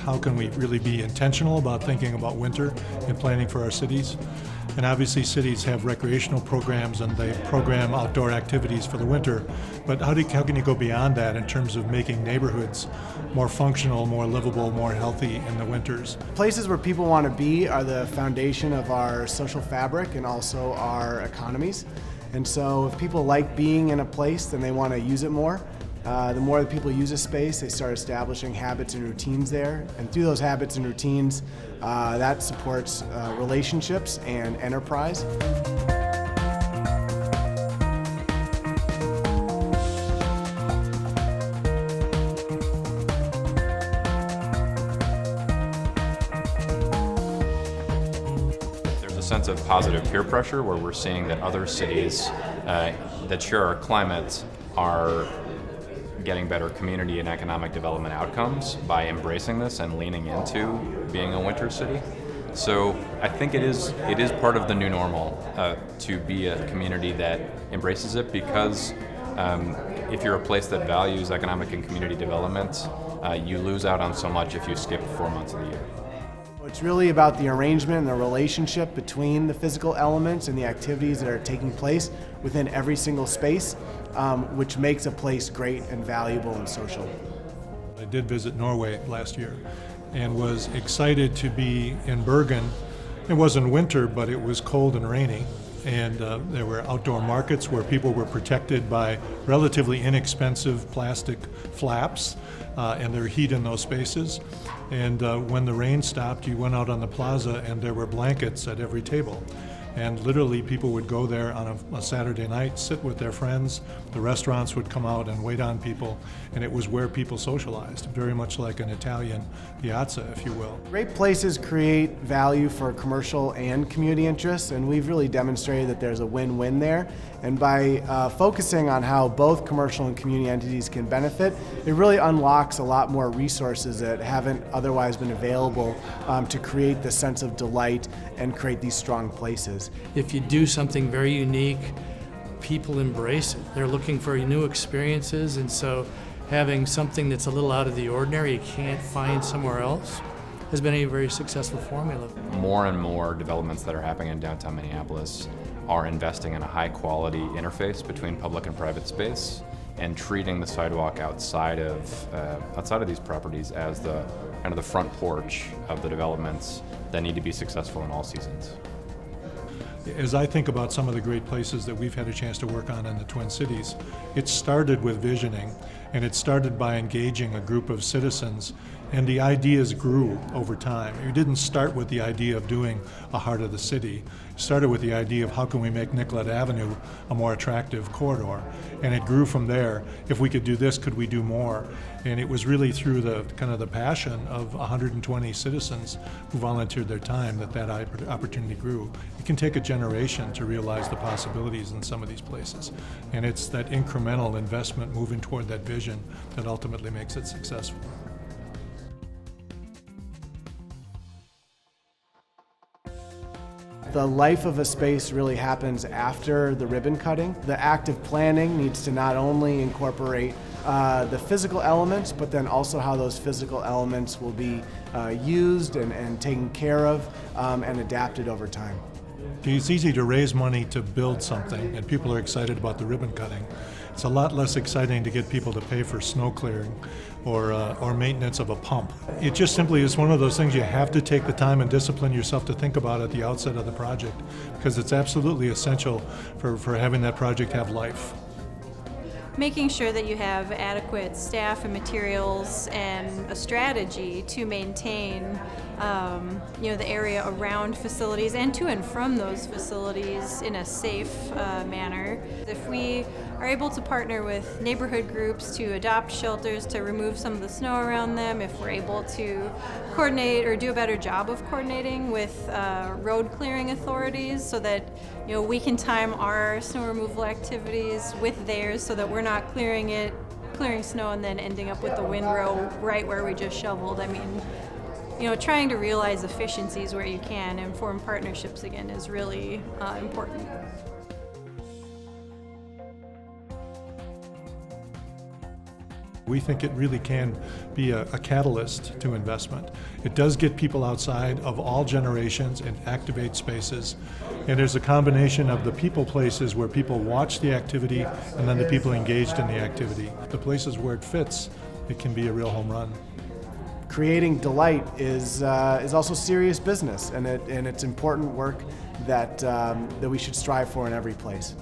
how can we really be intentional about thinking about winter and planning for our cities. And obviously cities have recreational programs and they program outdoor activities for the winter, but how can you go beyond that in terms of making neighborhoods more functional, more livable, more healthy in the winters? Places where people want to be are the foundation of our social fabric and also our economies. And so if people like being in a place, then they want to use it more. The more that people use a space, they start establishing habits and routines there. And through those habits and routines, that supports relationships and enterprise. There's a sense of positive peer pressure where we're seeing that other cities that share our climate are getting better community and economic development outcomes by embracing this and leaning into being a winter city. So I think it is part of the new normal to be a community that embraces it, because if you're a place that values economic and community development, you lose out on so much if you skip 4 months of the year. It's really about the arrangement and the relationship between the physical elements and the activities that are taking place within every single space, which makes a place great and valuable and social. I did visit Norway last year and was excited to be in Bergen. It wasn't winter, but it was cold and rainy. And there were outdoor markets where people were protected by relatively inexpensive plastic flaps and there were heat in those spaces. And when the rain stopped, you went out on the plaza and there were blankets at every table. And literally people would go there on a Saturday night, sit with their friends. The restaurants would come out and wait on people, and it was where people socialized, very much like an Italian piazza, if you will. Great places create value for commercial and community interests, and we've really demonstrated that there's a win-win there. And by focusing on how both commercial and community entities can benefit, it really unlocks a lot more resources that haven't otherwise been available to create this sense of delight and create these strong places. If you do something very unique, people embrace it. They're looking for new experiences, and so having something that's a little out of the ordinary you can't find somewhere else has been a very successful formula. More and more developments that are happening in downtown Minneapolis are investing in a high quality interface between public and private space and treating the sidewalk outside of these properties as the kind of the front porch of the developments that need to be successful in all seasons. As I think about some of the great places that we've had a chance to work on in the Twin Cities, it started with visioning, and it started by engaging a group of citizens, and the ideas grew over time. You didn't start with the idea of doing a heart of the city. It started with the idea of how can we make Nicollet Avenue a more attractive corridor, and it grew from there. If we could do this, could we do more? And it was really through the kind of the passion of 120 citizens who volunteered their time that opportunity grew. It can take a generation to realize the possibilities in some of these places, and it's that incremental investment moving toward that vision that ultimately makes it successful. The life of a space really happens after the ribbon cutting. The act of planning needs to not only incorporate the physical elements, but then also how those physical elements will be used and taken care of and adapted over time. It's easy to raise money to build something, and people are excited about the ribbon cutting. It's a lot less exciting to get people to pay for snow clearing or maintenance of a pump. It just simply is one of those things you have to take the time and discipline yourself to think about at the outset of the project, because it's absolutely essential for having that project have life. Making sure that you have adequate staff and materials and a strategy to maintain the area around facilities and to and from those facilities in a safe manner. If we are able to partner with neighborhood groups to adopt shelters to remove some of the snow around them, if we're able to coordinate or do a better job of coordinating with road clearing authorities so that we can time our snow removal activities with theirs so that we're not clearing snow and then ending up with the windrow right where we just shoveled. I mean, trying to realize efficiencies where you can and form partnerships again is really important. We think it really can be a catalyst to investment. It does get people outside of all generations and activate spaces. And there's a combination of the people places where people watch the activity and then the people engaged in the activity. The places where it fits, it can be a real home run. Creating delight is also serious business, and it's important work that we should strive for in every place.